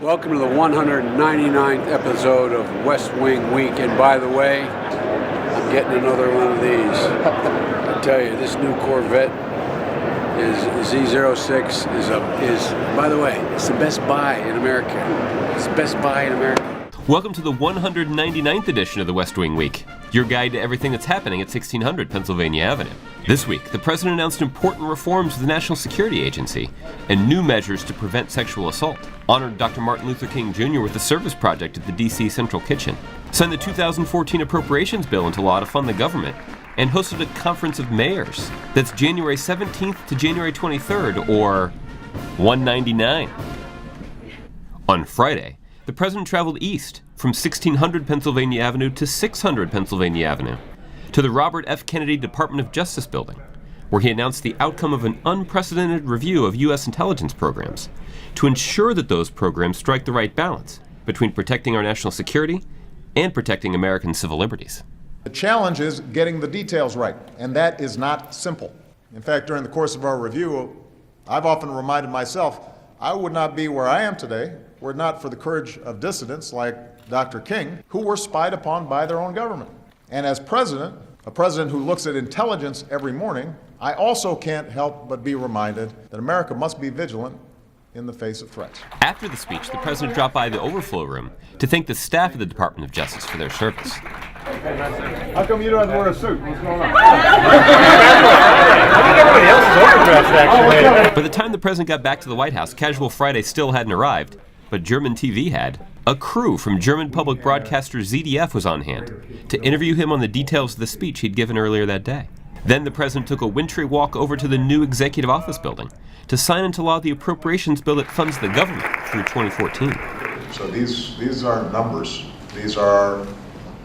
Welcome to the 199th episode of West Wing Week, and by the way, I'm getting another one of these. I tell you, this new Corvette is Z06 is by the way, it's the best buy in America. It's the best buy in America. Welcome to the 199th edition of the West Wing Week, your guide to everything that's happening at 1600 Pennsylvania Avenue. This week, the president announced important reforms to the National Security Agency and new measures to prevent sexual assault, honored Dr. Martin Luther King Jr. with a service project at the D.C. Central Kitchen, signed the 2014 appropriations bill into law to fund the government, and hosted a conference of mayors that's January 17th to January 23rd, or 199. On Friday, the president traveled east from 1600 Pennsylvania Avenue to 600 Pennsylvania Avenue to the Robert F. Kennedy Department of Justice building, where he announced the outcome of an unprecedented review of U.S. intelligence programs to ensure that those programs strike the right balance between protecting our national security and protecting American civil liberties. The challenge is getting the details right, and that is not simple. In fact, during the course of our review, I've often reminded myself I would not be where I am today were it not for the courage of dissidents like Dr. King, who were spied upon by their own government. And as president, a president who looks at intelligence every morning, I also can't help but be reminded that America must be vigilant in the face of threats. After the speech, the president dropped by the overflow room to thank the staff of the Department of Justice for their service. How come you don't wear a suit? What's going on? I think everybody else is overdressed, actually. By the time the president got back to the White House, Casual Friday still hadn't arrived, but German TV had. A crew from German public broadcaster ZDF was on hand to interview him on the details of the speech he'd given earlier that day. Then the president took a wintry walk over to the new executive office building to sign into law the appropriations bill that funds the government through 2014. So these are numbers. These are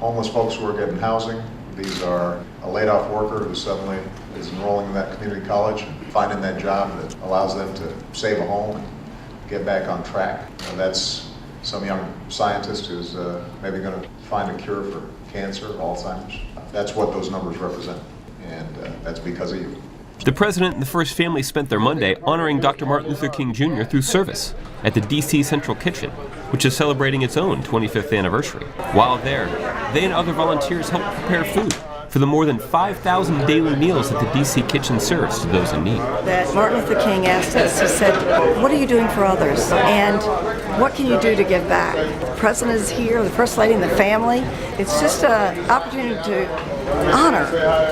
homeless folks who are getting housing. These are a laid-off worker who suddenly is enrolling in that community college and finding that job that allows them to save a home and get back on track. That's some young scientist who's maybe going to find a cure for cancer, Alzheimer's. That's what those numbers represent, and that's because of you. The president and the first family spent their Monday honoring Dr. Martin Luther King Jr. through service at the D.C. Central Kitchen, which is celebrating its own 25th anniversary. While there, they and other volunteers helped prepare food for the more than 5,000 daily meals that the D.C. Kitchen serves to those in need. That Martin Luther King asked us, he said, what are you doing for others? And what can you do to give back? The president is here, the first lady and the family. It's just an opportunity to honor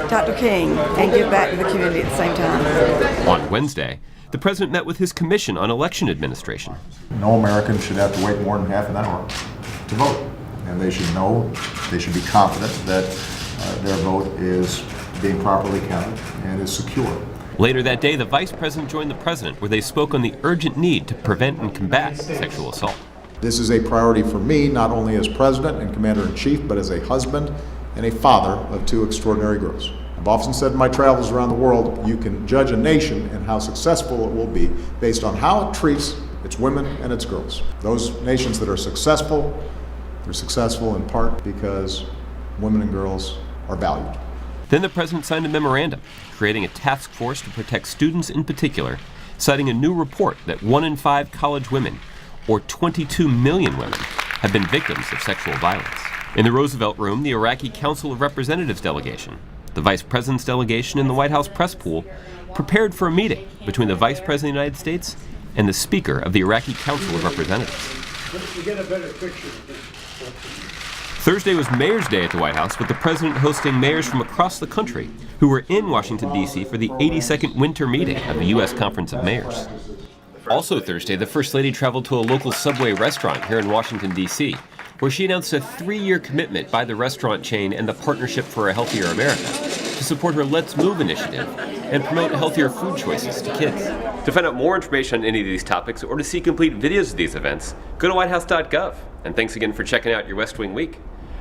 Dr. King and give back to the community at the same time. On Wednesday, the president met with his commission on election administration. No American should have to wait more than half an hour to vote. And they should know, they should be confident that their vote is being properly counted and is secure. Later that day, the vice president joined the president, where they spoke on the urgent need to prevent and combat sexual assault. This is a priority for me, not only as president and commander-in-chief, but as a husband and a father of two extraordinary girls. I've often said in my travels around the world, you can judge a nation and how successful it will be based on how it treats its women and its girls. Those nations that are successful, they're successful in part because women and girls are valued. Then the president signed a memorandum, creating a task force to protect students in particular, citing a new report that 1 in 5 college women, or 22 million women, have been victims of sexual violence. In the Roosevelt Room, the Iraqi Council of Representatives delegation, the vice president's delegation, and the White House press pool prepared for a meeting between the vice president of the United States and the speaker of the Iraqi Council of Representatives. You get a better picture. Thursday was Mayor's Day at the White House, with the president hosting mayors from across the country who were in Washington, D.C. for the 82nd winter meeting of the U.S. Conference of Mayors. Also Thursday, the First Lady traveled to a local Subway restaurant here in Washington, D.C., where she announced a 3-year commitment by the restaurant chain and the Partnership for a Healthier America to support her Let's Move initiative and promote healthier food choices to kids. To find out more information on any of these topics or to see complete videos of these events, go to whitehouse.gov. And thanks again for checking out your West Wing Week.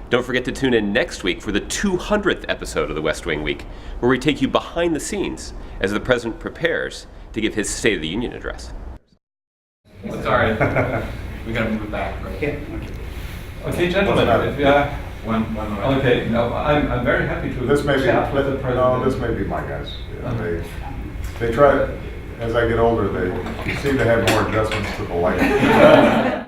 Don't forget to tune in next week for the 200th episode of the West Wing Week, where we take you behind the scenes as the president prepares to give his State of the Union address. Sorry, we gotta move it back. Right? Okay, gentlemen. One Okay, no, I'm very happy to This may be, chat with the president. no, this may be my guys. Yeah, they try, as I get older, they seem to have more adjustments to the light.